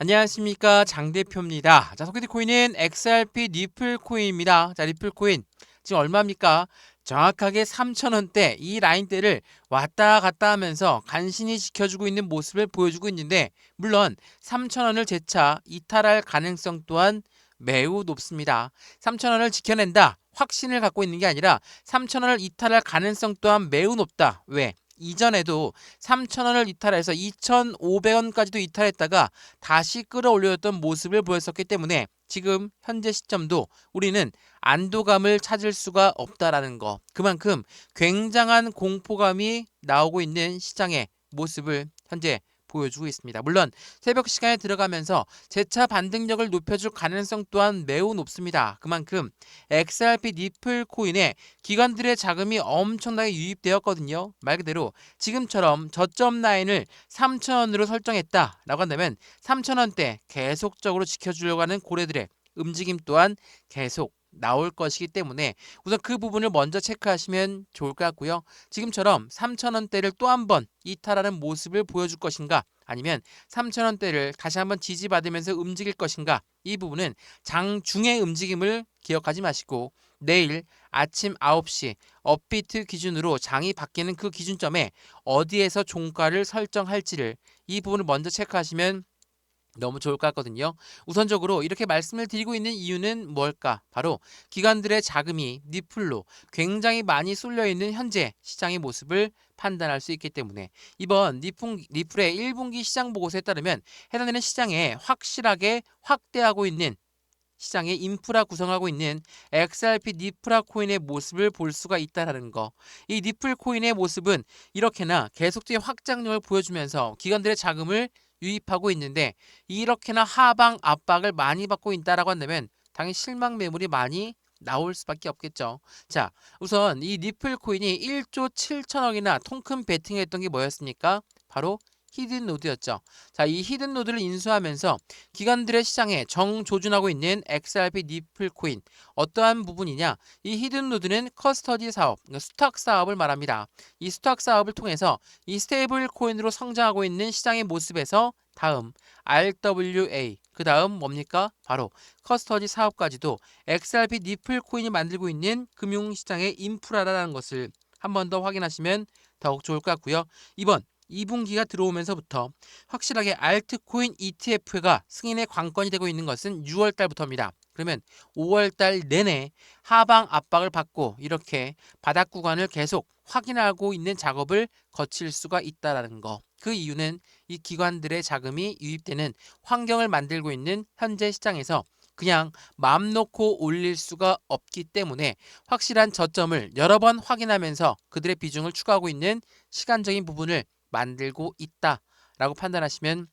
안녕하십니까, 장 대표입니다. 자, 소개팅 코인은 XRP 리플 코인입니다. 자, 리플 코인 지금 얼마입니까? 정확하게 3,000원대 이 라인대를 왔다 갔다 하면서 간신히 지켜주고 있는 모습을 보여주고 있는데, 물론 3,000원을 재차 이탈할 가능성 또한 매우 높습니다. 3,000원을 지켜낸다 확신을 갖고 있는 게 아니라 3,000원을 이탈할 가능성 또한 매우 높다. 왜? 이전에도 3,000원을 이탈해서 2,500원까지도 이탈했다가 다시 끌어올렸던 모습을 보였었기 때문에 지금 현재 시점도 우리는 안도감을 찾을 수가 없다라는 거. 그만큼 굉장한 공포감이 나오고 있는 시장의 모습을 현재 보여주고 있습니다. 물론 새벽 시간에 들어가면서 재차 반등력을 높여줄 가능성 또한 매우 높습니다. 그만큼 XRP 리플 코인에 기관들의 자금이 엄청나게 유입되었거든요. 말 그대로 지금처럼 저점 라인을 3,000원으로 설정했다라고 한다면 3,000원대 계속적으로 지켜주려고 하는 고래들의 움직임 또한 계속 나올 것이기 때문에 우선 그 부분을 먼저 체크하시면 좋을 것 같고요. 지금처럼 3,000원대를 또 한 번 이탈하는 모습을 보여줄 것인가, 아니면 3,000원대를 다시 한번 지지받으면서 움직일 것인가, 이 부분은 장중의 움직임을 기억하지 마시고 내일 아침 9시 업비트 기준으로 장이 바뀌는 그 기준점에 어디에서 종가를 설정할지를, 이 부분을 먼저 체크하시면 너무 좋을 것 같거든요. 우선적으로 이렇게 말씀을 드리고 있는 이유는 뭘까? 바로 기관들의 자금이 리플로 굉장히 많이 쏠려 있는 현재 시장의 모습을 판단할 수 있기 때문에, 이번 리플의 1분기 시장 보고서에 따르면 해당되는 시장에 확실하게 확대하고 있는, 시장의 인프라 구성하고 있는 XRP 니프라 코인의 모습을 볼 수가 있다라는 거. 이 니플 코인의 모습은 이렇게나 계속적인 확장력을 보여주면서 기관들의 자금을 유입하고 있는데, 이렇게나 하방 압박을 많이 받고 있다라고 한다면 당연히 실망 매물이 많이 나올 수밖에 없겠죠. 자, 우선 이 니플 코인이 1조 7천억이나 통큰 베팅했던 게 뭐였습니까? 바로 히든 노드였죠. 자, 이 히든 노드를 인수하면서 기관들의 시장에 정조준하고 있는 XRP 니플 코인, 어떠한 부분이냐? 이 히든 노드는 커스터디 사업, 그러니까 수탁 사업을 말합니다. 이 수탁 사업을 통해서 이 스테이블 코인으로 성장하고 있는 시장의 모습에서 다음 RWA, 그 다음 뭡니까? 바로 커스터디 사업까지도 XRP 니플 코인이 만들고 있는 금융시장의 인프라라는 것을 한 번 더 확인하시면 더욱 좋을 것 같고요. 이번 2분기가 들어오면서부터 확실하게 알트코인 ETF가 승인의 관건이 되고 있는 것은 6월 달부터입니다. 그러면 5월 달 내내 하방 압박을 받고 이렇게 바닥 구간을 계속 확인하고 있는 작업을 거칠 수가 있다라는 거. 그 이유는 이 기관들의 자금이 유입되는 환경을 만들고 있는 현재 시장에서 그냥 마음 놓고 올릴 수가 없기 때문에 확실한 저점을 여러 번 확인하면서 그들의 비중을 추가하고 있는 시간적인 부분을 만들고 있다라고 판단하시면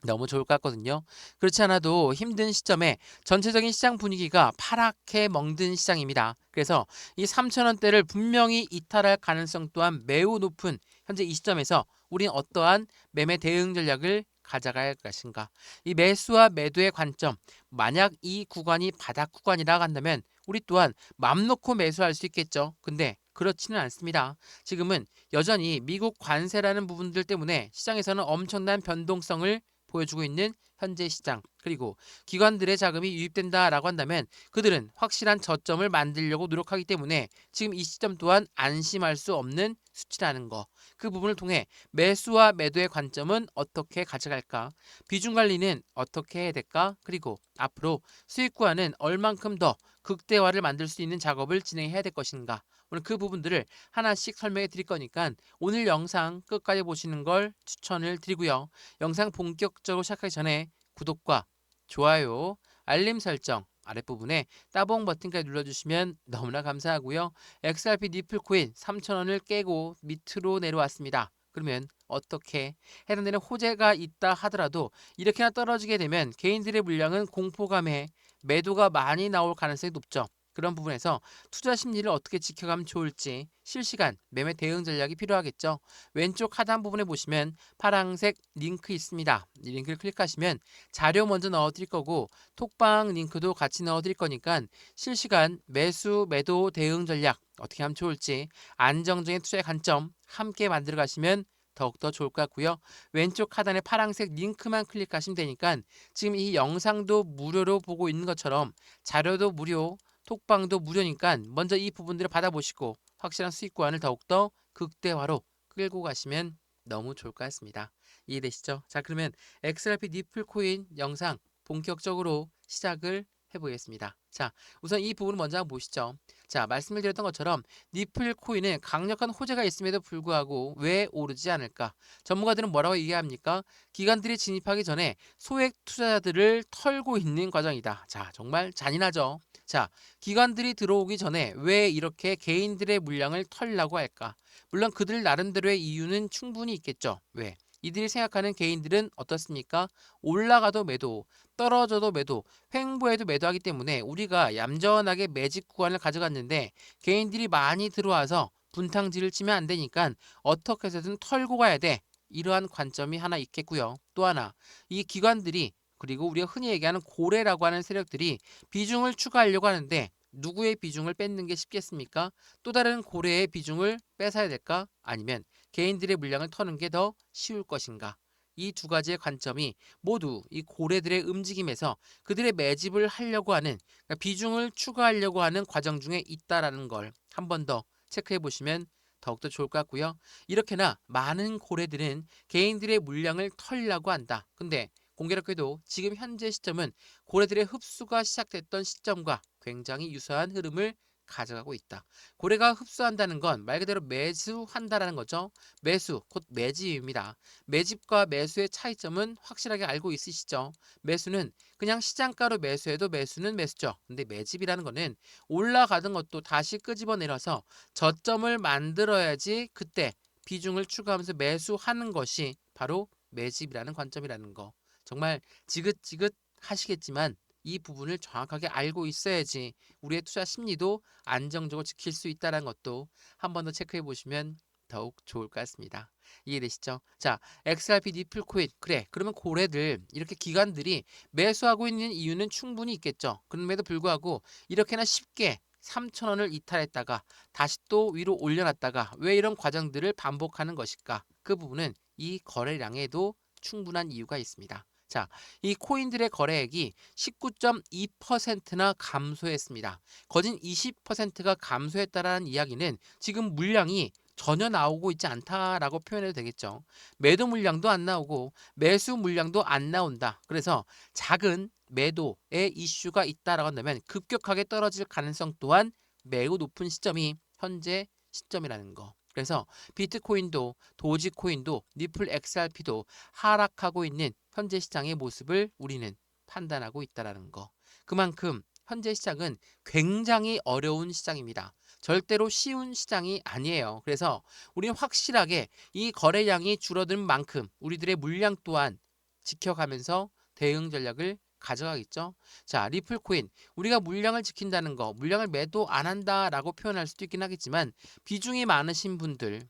너무 좋을 것 같거든요. 그렇지 않아도 힘든 시점에 전체적인 시장 분위기가 파랗게 멍든 시장입니다. 그래서 이 3,000원대를 분명히 이탈할 가능성 또한 매우 높은 현재 이 시점에서 우린 어떠한 매매 대응 전략을 가져가야 할 것인가? 이 매수와 매도의 관점, 만약 이 구간이 바닥 구간이라 한다면 우리 또한 맘 놓고 매수할 수 있겠죠. 근데 그렇지는 않습니다. 지금은 여전히 미국 관세라는 부분들 때문에 시장에서는 엄청난 변동성을 보여주고 있는 현재 시장, 그리고 기관들의 자금이 유입된다라고 한다면 그들은 확실한 저점을 만들려고 노력하기 때문에 지금 이 시점 또한 안심할 수 없는 수치라는 거. 그 부분을 통해 매수와 매도의 관점은 어떻게 가져갈까? 비중 관리는 어떻게 해야 될까? 그리고 앞으로 수익 구간은 얼만큼 더 극대화를 만들 수 있는 작업을 진행해야 될 것인가? 오늘 그 부분들을 하나씩 설명해 드릴 거니까 오늘 영상 끝까지 보시는 걸 추천을 드리고요. 영상 본격적으로 시작하기 전에 구독과 좋아요, 알림 설정 아랫부분에 따봉 버튼까지 눌러주시면 너무나 감사하고요. XRP 니플 코인 3,000원을 깨고 밑으로 내려왔습니다. 그러면 어떻게 해당되는 호재가 있다 하더라도 이렇게나 떨어지게 되면 개인들의 물량은 공포감에 매도가 많이 나올 가능성이 높죠. 그런 부분에서 투자 심리를 어떻게 지켜가면 좋을지 실시간 매매 대응 전략이 필요하겠죠. 왼쪽 하단 부분에 보시면 파란색 링크 있습니다. 이 링크를 클릭하시면 자료 먼저 넣어드릴 거고 톡방 링크도 같이 넣어드릴 거니까 실시간 매수 매도 대응 전략 어떻게 하면 좋을지 안정적인 투자의 관점 함께 만들어 가시면 더욱더 좋을 것 같고요. 왼쪽 하단에 파란색 링크만 클릭하시면 되니까 지금 이 영상도 무료로 보고 있는 것처럼 자료도 무료, 톡방도 무료니까 먼저 이 부분들을 받아보시고 확실한 수익 구간을 더욱더 극대화로 끌고 가시면 너무 좋을 것 같습니다. 이해되시죠? 자, 그러면 XRP 니플 코인 영상 본격적으로 시작을 해보겠습니다. 자, 우선 이 부분을 먼저 한번 보시죠. 자, 말씀을 드렸던 것처럼 니플 코인은 강력한 호재가 있음에도 불구하고 왜 오르지 않을까? 전문가들은 뭐라고 얘기합니까? 기관들이 진입하기 전에 소액 투자자들을 털고 있는 과정이다. 자, 정말 잔인하죠. 자, 기관들이 들어오기 전에 왜 이렇게 개인들의 물량을 털려고 할까? 물론 그들 나름대로의 이유는 충분히 있겠죠. 왜? 이들이 생각하는 개인들은 어떻습니까? 올라가도 매도, 떨어져도 매도, 횡보해도 매도하기 때문에 우리가 얌전하게 매집 구간을 가져갔는데 개인들이 많이 들어와서 분탕질을 치면 안 되니까 어떻게 해서든 털고 가야 돼. 이러한 관점이 하나 있겠고요. 또 하나, 이 기관들이 그리고 우리가 흔히 얘기하는 고래라고 하는 세력들이 비중을 추가하려고 하는데 누구의 비중을 뺏는 게 쉽겠습니까? 또 다른 고래의 비중을 뺏어야 될까? 아니면 개인들의 물량을 터는 게 더 쉬울 것인가? 이 두 가지의 관점이 모두 이 고래들의 움직임에서 그들의 매집을 하려고 하는 그러니까 비중을 추가하려고 하는 과정 중에 있다라는 걸 한 번 더 체크해 보시면 더욱더 좋을 것 같고요. 이렇게나 많은 고래들은 개인들의 물량을 털려고 한다. 근데 공교롭게도 지금 현재 시점은 고래들의 흡수가 시작됐던 시점과 굉장히 유사한 흐름을 가져가고 있다. 고래가 흡수한다는 건 말 그대로 매수한다라는 거죠. 매수, 곧 매집입니다. 매집과 매수의 차이점은 확실하게 알고 있으시죠? 매수는 그냥 시장가로 매수해도 매수는 매수죠. 근데 매집이라는 거는 올라가던 것도 다시 끄집어내려서 저점을 만들어야지 그때 비중을 추가하면서 매수하는 것이 바로 매집이라는 관점이라는 거. 정말 지긋지긋 하시겠지만 이 부분을 정확하게 알고 있어야지 우리의 투자 심리도 안정적으로 지킬 수 있다는 것도 한 번 더 체크해 보시면 더욱 좋을 것 같습니다. 이해되시죠? 자, XRP 니플 코인. 그래, 그러면 고래들, 이렇게 기관들이 매수하고 있는 이유는 충분히 있겠죠. 그럼에도 불구하고 이렇게나 쉽게 3,000원을 이탈했다가 다시 또 위로 올려놨다가 왜 이런 과정들을 반복하는 것일까? 그 부분은 이 거래량에도 충분한 이유가 있습니다. 자, 이 코인들의 거래액이 19.2%나 감소했습니다. 거진 20%가 감소했다라는 이야기는 지금 물량이 전혀 나오고 있지 않다라고 표현해도 되겠죠. 매도 물량도 안 나오고 매수 물량도 안 나온다. 그래서 작은 매도의 이슈가 있다라고 한다면 급격하게 떨어질 가능성 또한 매우 높은 시점이 현재 시점이라는 거. 그래서 비트코인도 도지코인도 니플 XRP도 하락하고 있는 현재 시장의 모습을 우리는 판단하고 있다라는 거. 그만큼 현재 시장은 굉장히 어려운 시장입니다. 절대로 쉬운 시장이 아니에요. 그래서 우리는 확실하게 이 거래량이 줄어든 만큼 우리들의 물량 또한 지켜가면서 대응 전략을 가져가겠죠. 자, 리플코인. 우리가 물량을 지킨다는 거, 물량을 매도 안 한다라고 표현할 수도 있긴 하겠지만 비중이 많으신 분들,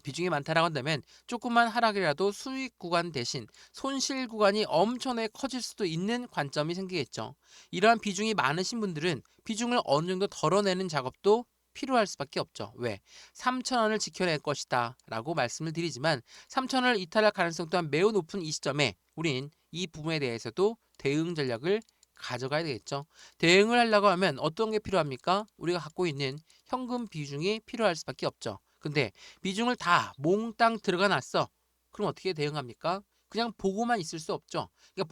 비중이 많다라고 한다면 조금만 하락이라도 수익 구간 대신 손실 구간이 엄청나게 커질 수도 있는 관점이 생기겠죠. 이러한 비중이 많으신 분들은 비중을 어느 정도 덜어내는 작업도 필요할 수밖에 없죠. 왜? 3,000원을 지켜낼 것이다 라고 말씀을 드리지만 3,000원을 이탈할 가능성 또한 매우 높은 이 시점에 우린 이 부분에 대해서도 대응 전략을 가져가야 되겠죠. 대응을 하려고 하면 어떤 게 필요합니까? 우리가 갖고 있는 현금 비중이 필요할 수밖에 없죠. 근데 비중을 다 몽땅 들어가 놨어. 그럼 어떻게 대응합니까? 그냥 보고만 있을 수 없죠. 그러니까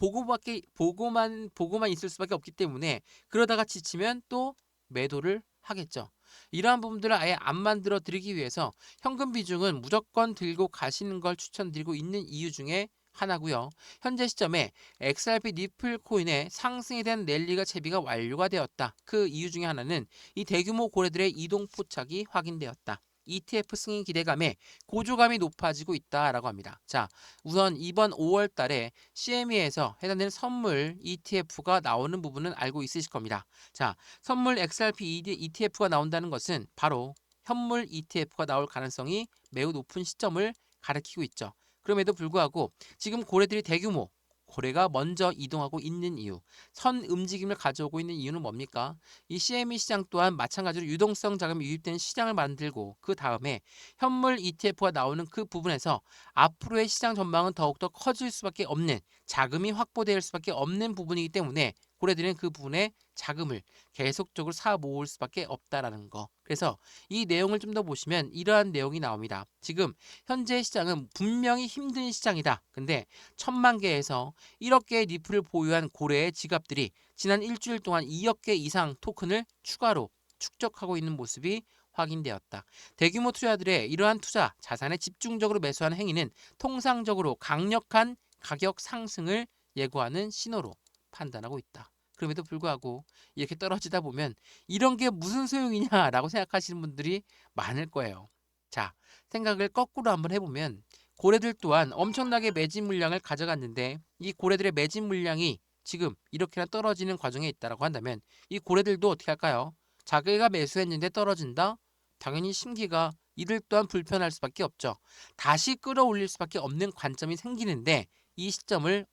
보고만 있을 수밖에 없기 때문에 그러다가 지치면 또 매도를 하겠죠. 이러한 부분들을 아예 안 만들어 드리기 위해서 현금 비중은 무조건 들고 가시는 걸 추천드리고 있는 이유 중에 하나고요. 현재 시점에 XRP 니플 코인의 상승에 대한 랠리가 채비가 완료가 되었다. 그 이유 중에 하나는 이 대규모 고래들의 이동 포착이 확인되었다. ETF 승인 기대감에 고조감이 높아지고 있다라고 합니다. 자, 우선 이번 5월 달에 CME에서 해당되는 선물 ETF가 나오는 부분은 알고 있으실 겁니다. 자, 선물 XRP ETF가 나온다는 것은 바로 현물 ETF가 나올 가능성이 매우 높은 시점을 가리키고 있죠. 그럼에도 불구하고 지금 고래들이 대규모 고래가 먼저 이동하고 있는 이유, 선 움직임을 가져오고 있는 이유는 뭡니까? 이 CME 시장 또한 마찬가지로 유동성 자금이 유입된 시장을 만들고 그 다음에 현물 ETF가 나오는 그 부분에서 앞으로의 시장 전망은 더욱더 커질 수밖에 없는 자금이 확보될 수밖에 없는 부분이기 때문에 고래들은 그 부분에 자금을 계속적으로 사 모을 수밖에 없다라는 거. 그래서 이 내용을 좀 더 보시면 이러한 내용이 나옵니다. 지금 현재 시장은 분명히 힘든 시장이다. 근데 1,000만 개에서 1억 개의 니플을 보유한 고래의 지갑들이 지난 일주일 동안 2억 개 이상 토큰을 추가로 축적하고 있는 모습이 확인되었다. 대규모 투자들의 이러한 투자, 자산에 집중적으로 매수하는 행위는 통상적으로 강력한 가격 상승을 예고하는 신호로 판단하고 있다. 그럼에도 불구하고 이렇게 떨어지다 보면 이런 게 무슨 소용이냐라고 생각하시는 분들이 많을 거예요. 자, 생각을 거꾸로 한번 해보면 고래들 또한 엄청나게 매진 물량을 가져갔는데 이 고래들의 매진 물량이 지금 이렇게나 떨어지는 과정에 있다라고 한다면 이 고래들도 어떻게 할까요? 자기가 매수했는데 떨어진다? 당연히 심기가 이들 또한 불편할 수밖에 없죠. 다시 끌어올릴 수밖에 없는 관점이 생기는데 이 시점을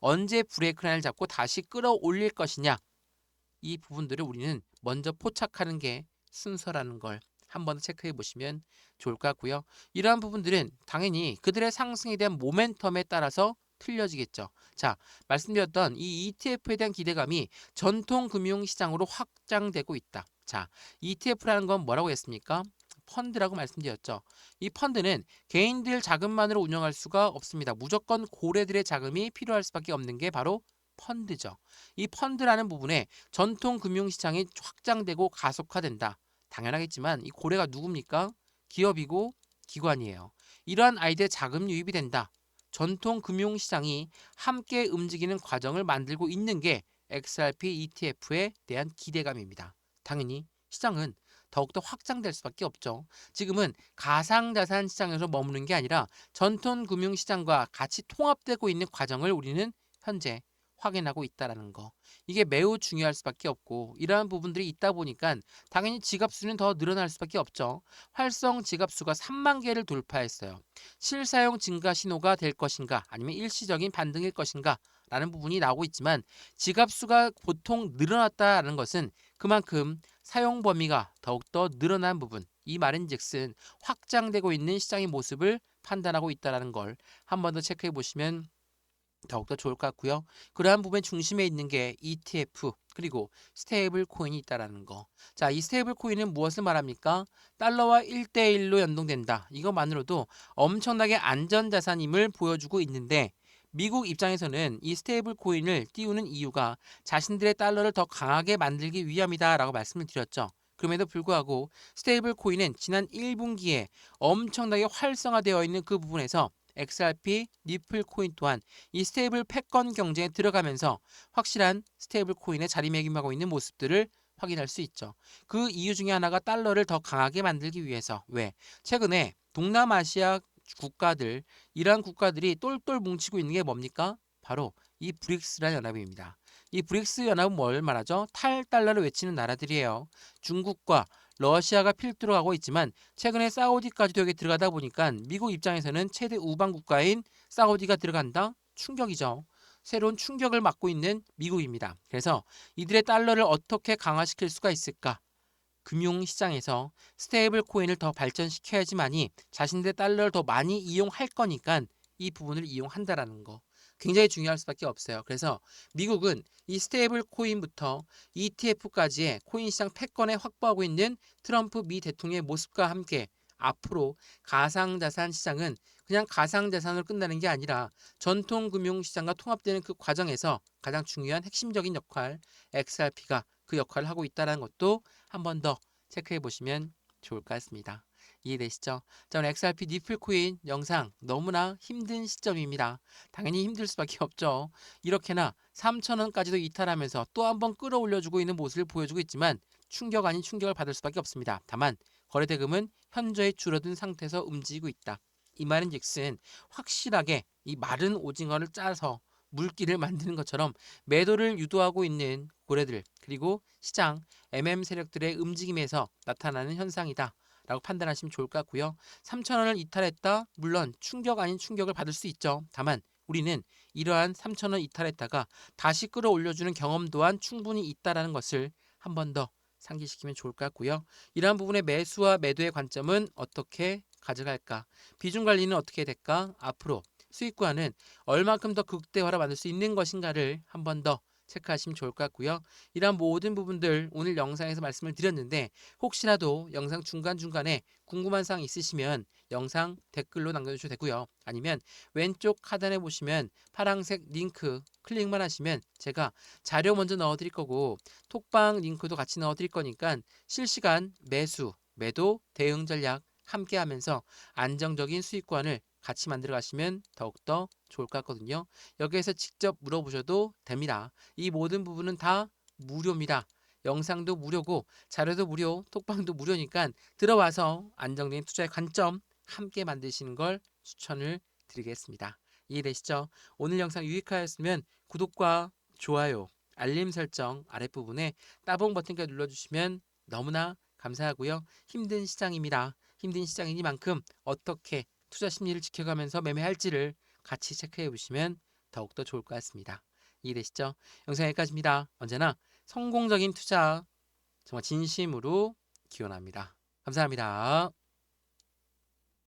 언제 브레이크라인을 잡고 다시 끌어올릴 것이냐, 이 부분들을 우리는 먼저 포착하는 게 순서라는 걸 한번 체크해 보시면 좋을 것 같고요. 이러한 부분들은 당연히 그들의 상승에 대한 모멘텀에 따라서 틀려지겠죠. 자, 말씀드렸던 이 ETF에 대한 기대감이 전통 금융시장으로 확장되고 있다. 자, ETF라는 건 뭐라고 했습니까? 펀드라고 말씀드렸죠. 이 펀드는 개인들 자금만으로 운영할 수가 없습니다. 무조건 고래들의 자금이 필요할 수밖에 없는 게 바로 펀드죠. 이 펀드라는 부분에 전통 금융시장이 확장되고 가속화된다. 당연하겠지만 이 고래가 누굽니까? 기업이고 기관이에요. 이러한 아이들의 자금 유입이 된다. 전통 금융시장이 함께 움직이는 과정을 만들고 있는 게 XRP ETF에 대한 기대감입니다. 당연히 시장은 더욱더 확장될 수밖에 없죠. 지금은 가상자산 시장에서 머무는 게 아니라 전통 금융시장과 같이 통합되고 있는 과정을 우리는 현재 확인하고 있다라는 거. 이게 매우 중요할 수밖에 없고 이러한 부분들이 있다 보니까 당연히 지갑 수는 더 늘어날 수밖에 없죠. 활성 지갑 수가 3만 개를 돌파했어요. 실사용 증가 신호가 될 것인가 아니면 일시적인 반등일 것인가 라는 부분이 나오고 있지만 지갑 수가 보통 늘어났다는 것은 그만큼 사용 범위가 더욱더 늘어난 부분, 이 말인즉슨 확장되고 있는 시장의 모습을 판단하고 있다는 걸 한 번 더 체크해 보시면 더욱더 좋을 것 같고요. 그러한 부분의 중심에 있는 게 ETF 그리고 스테이블 코인이 있다라는 거. 자, 이 스테이블 코인은 무엇을 말합니까? 달러와 1대1로 연동된다. 이것만으로도 엄청나게 안전자산임을 보여주고 있는데 미국 입장에서는 이 스테이블 코인을 띄우는 이유가 자신들의 달러를 더 강하게 만들기 위함이다라고 말씀을 드렸죠. 그럼에도 불구하고 스테이블 코인은 지난 1분기에 엄청나게 활성화되어 있는 그 부분에서 XRP, 니플 코인 또한 이 스테이블 패권 경쟁에 들어가면서 확실한 스테이블 코인의 자리매김하고 있는 모습들을 확인할 수 있죠. 그 이유 중에 하나가 달러를 더 강하게 만들기 위해서. 왜? 최근에 동남아시아 국가들, 이러한 국가들이 똘똘 뭉치고 있는 게 뭡니까? 바로 이 브릭스라는 연합입니다. 이 브릭스 연합은 뭘 말하죠? 탈달러를 외치는 나라들이에요. 중국과 러시아가 필두로 가고 있지만 최근에 사우디까지도 여기 들어가다 보니까 미국 입장에서는 최대 우방 국가인 사우디가 들어간다? 충격이죠. 새로운 충격을 맞고 있는 미국입니다. 그래서 이들의 달러를 어떻게 강화시킬 수가 있을까? 금융시장에서 스테이블 코인을 더 발전시켜야지만이 자신들의 달러를 더 많이 이용할 거니까 이 부분을 이용한다라는 거. 굉장히 중요할 수밖에 없어요. 그래서 미국은 이 스테이블 코인부터 ETF까지의 코인 시장 패권에 확보하고 있는 트럼프 미 대통령의 모습과 함께 앞으로 가상자산 시장은 그냥 가상자산으로 끝나는 게 아니라 전통 금융시장과 통합되는 그 과정에서 가장 중요한 핵심적인 역할, XRP가 그 역할을 하고 있다는 것도 한 번 더 체크해 보시면 좋을 것 같습니다. 이해되시죠? 자, 오늘 XRP 니플 코인 영상 너무나 힘든 시점입니다. 당연히 힘들 수밖에 없죠. 이렇게나 3,000원까지도 이탈하면서 또 한 번 끌어올려주고 있는 모습을 보여주고 있지만 충격 아닌 충격을 받을 수밖에 없습니다. 다만 거래대금은 현저히 줄어든 상태에서 움직이고 있다. 이 말인즉슨 확실하게 이 마른 오징어를 짜서 물기를 만드는 것처럼 매도를 유도하고 있는 고래들 그리고 시장 MM 세력들의 움직임에서 나타나는 현상이다 라고 판단하시면 좋을 것 같고요. 3,000원을 이탈했다. 물론 충격 아닌 충격을 받을 수 있죠. 다만 우리는 이러한 3,000원 이탈했다가 다시 끌어올려주는 경험 또한 충분히 있다라는 것을 한 번 더 상기시키면 좋을 것 같고요. 이러한 부분의 매수와 매도의 관점은 어떻게 가져갈까? 비중 관리는 어떻게 될까? 앞으로 수익과는 얼만큼 더 극대화로 만들 수 있는 것인가를 한 번 더 체크하시면 좋을 것 같고요. 이러한 모든 부분들 오늘 영상에서 말씀을 드렸는데 혹시라도 영상 중간중간에 궁금한 사항 있으시면 영상 댓글로 남겨주셔도 되고요. 아니면 왼쪽 하단에 보시면 파란색 링크 클릭만 하시면 제가 자료 먼저 넣어드릴 거고 톡방 링크도 같이 넣어드릴 거니까 실시간 매수, 매도, 대응 전략 함께 하면서 안정적인 수익관을 같이 만들어 가시면 더욱더 좋을 것 같거든요. 여기에서 직접 물어보셔도 됩니다. 이 모든 부분은 다 무료입니다. 영상도 무료고 자료도 무료, 톡방도 무료니까 들어와서 안정적인 투자의 관점 함께 만드시는 걸 추천을 드리겠습니다. 이해되시죠? 오늘 영상 유익하였으면 구독과 좋아요, 알림 설정 아랫부분에 따봉 버튼까지 눌러주시면 너무나 감사하고요. 힘든 시장입니다. 힘든 시장이니만큼 어떻게 투자 심리를 지켜가면서 매매할지를 같이 체크해 보시면 더욱더 좋을 것 같습니다. 이해되시죠? 영상 여기까지입니다. 언제나 성공적인 투자 정말 진심으로 기원합니다. 감사합니다.